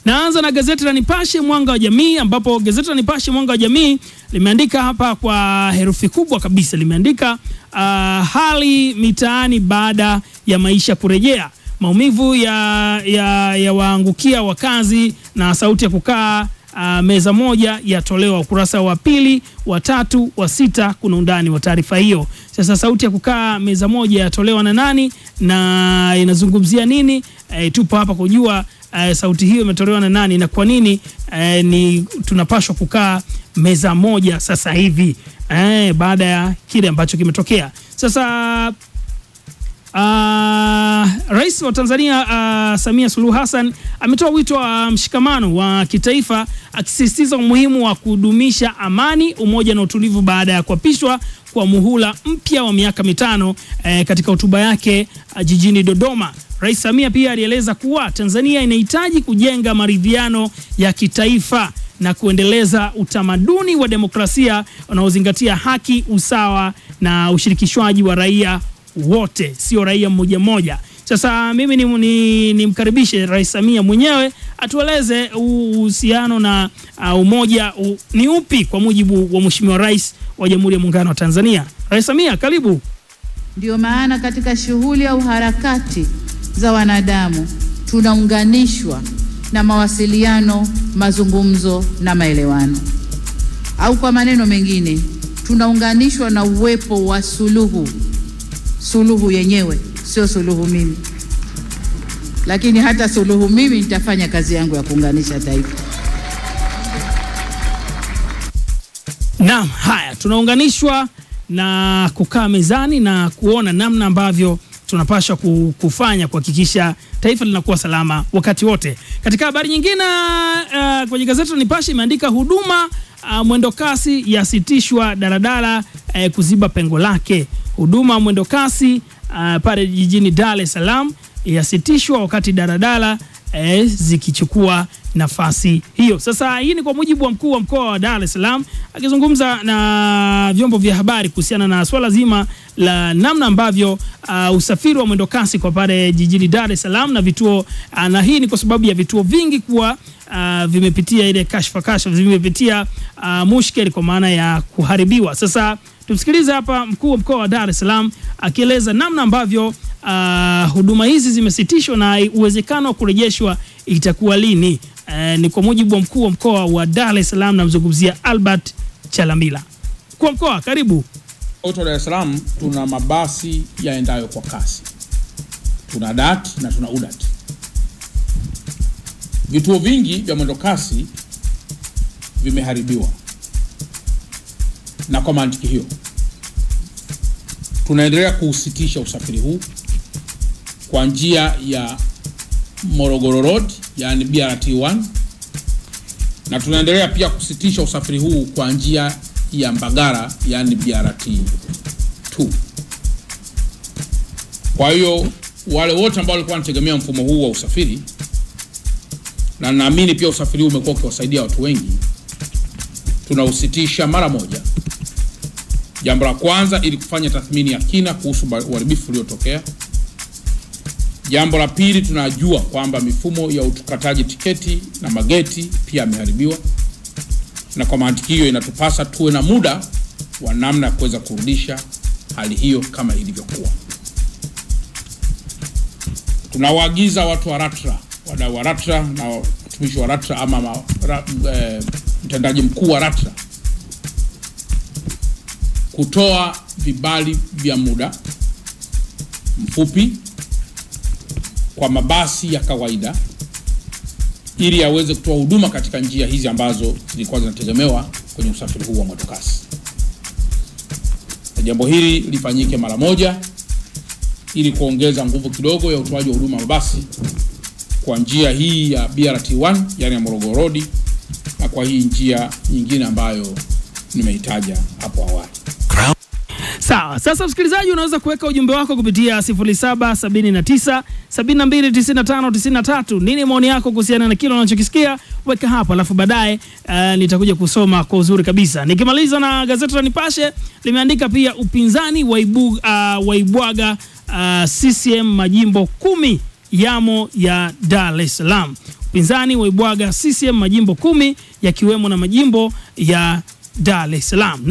Naanza na gazeti la Nipashe Mwanga wa Jamii, ambapo gazeti la Nipashe Mwanga wa Jamii limeandika hapa kwa herufi kubwa kabisa, limeandika hali mitaani baada ya maisha kurejea, maumivu ya waangukia wakazi na sauti ya kukaa meza moja yatolewa. Ukurasa wa 2, wa 3, wa 6 kuna undani wa taarifa hiyo. Sasa sauti ya kukaa meza moja yatolewa na nani na inazungumzia nini? Tupo hapa kujua sauti hiyo imetolewa na nani na kwa nini ni tunapaswa kukaa meza moja sasa hivi baada ya kile ambacho kimetokea. Sasa Rais wa Tanzania Samia Suluhu Hassan ametoa wito wa mshikamano wa kitaifa, akisisitiza umuhimu wa kudumisha amani, umoja na utulivu baada ya kuapishwa kwa muhula mpya wa miaka 5 katika hotuba yake jijini Dodoma. Rais Samia pia alieleza kuwa Tanzania inahitaji kujenga maridhiano ya kitaifa na kuendeleza utamaduni wa demokrasia unaozingatia haki, usawa na ushirikishwaji wa raia wote, sio raia mmoja mmoja. Sasa mimi nimkaribishe Rais Samia mwenyewe atueleze uhusiano na umoja ni upi kwa mujibu wa Mheshimiwa Rais wa Jamhuri ya Muungano wa Tanzania. Rais Samia, karibu. Ndio maana katika shughuli au harakati za wanadamu tunaunganishwa na mawasiliano, mazungumzo na maelewano. Au kwa maneno mengine, tunaunganishwa na uwepo wa suluhu. Suluhu yenyewe, sio suluhu mimi. Lakini hata suluhu mimi nitafanya kazi yangu ya kuunganisha taifa. Naam, haya tunaunganishwa na kukaa mezani na kuona namna ambavyo tunapaswa kufanya kuhakikisha taifa linakuwa salama wakati wote. Katika habari nyingine kwenye gazeti la Nipashe imeandika huduma mwendo kasi yasitishwa, daladala kuziba pengo lake. Huduma mwendo kasi pale jijini Dar es Salaam yasitishwa wakati daladala zikichukua nafasi hiyo. Sasa hii ni kwa mujibu wa mkuu wa mkoa wa Dar es Salaam akizungumza na vyombo vya habari kuhusiana na swala zima la namna ambavyo usafiri wa mwendo kasi kwa pale jijini Dar es Salaam na vituo na hii ni kwa sababu ya vituo vingi kuwa vimepitia ile kashfa vimepitia mushkeli kwa maana ya kuharibiwa. Sasa tumsikilize hapa mkuu wa mkoa wa Dar es Salaam akieleza namna ambavyo huduma hizi zimesitishwa na uwezekano wa kurejeshwa itakuwa lini. Ni kwa mujibu wa mkuu wa mkoa wa Dar es Salaam, na mzungumzia Albert Chalamila. Kwa mkoa, karibu. Dar es Salaam tuna mabasi yaendayo kwa kasi. Tuna DAT na tuna UDAT. Vituo vingi vya mwendo kasi vimeharibiwa. Na kwa mantiki hiyo tunaendelea kuusitisha usafiri huu kwa njia ya Morogoro Road, yani BRT1, na tunaendelea pia kusitisha usafiri huu kwa njia ya Mbagara, yani BRT2. Kwa hiyo wale wote ambao walikuwa wanategemea mfumo huu wa usafiri, na naamini pia usafiri huu umekuwa ukiwasaidia watu wengi, tunausitisha mara moja. Jambo la kwanza ili kufanya tathmini ya kina kuhusu uharibifu uliotokea. Jambo la pili, tunajua kwamba mifumo ya utukataji tiketi na mageti pia imeharibiwa, na kwa mantiki hiyo inatupasa tuwe na muda wa namna ya kuweza kurudisha hali hiyo kama ilivyokuwa. Tunawaagiza watu wa LATRA, wadau wa LATRA na watumishi wa LATRA ama mtendaji mkuu wa LATRA kutoa vibali vya muda mfupi kwa mabasi ya kawaida ili yaweze kutoa huduma katika njia hizi ambazo zilikuwa zinategemewa kwenye usafiri huu wa mwendokasi. Jambo hili lifanyike mara moja ili kuongeza nguvu kidogo ya utoaji wa huduma mabasi kwa njia hii ya BRT1, yani ya Morogoro Road, na kwa hii njia nyingine ambayo nimeitaja hapo awali. Sawa, sasa msikilizaji unaweza kuweka ujumbe wako kupitia 0779 729593. Nini maoni yako kuhusiana na kile unachokisikia? Weka hapo alafu baadaye nitakuja kusoma kwa uzuri kabisa. Nikimaliza na gazeti la Nipashe limeandika pia upinzani waibwaga CCM majimbo 10 yamo ya Dar es Salaam. Pinzani waibwaga CCM majimbo 10 yakiwemo na majimbo ya Dar es Salaam.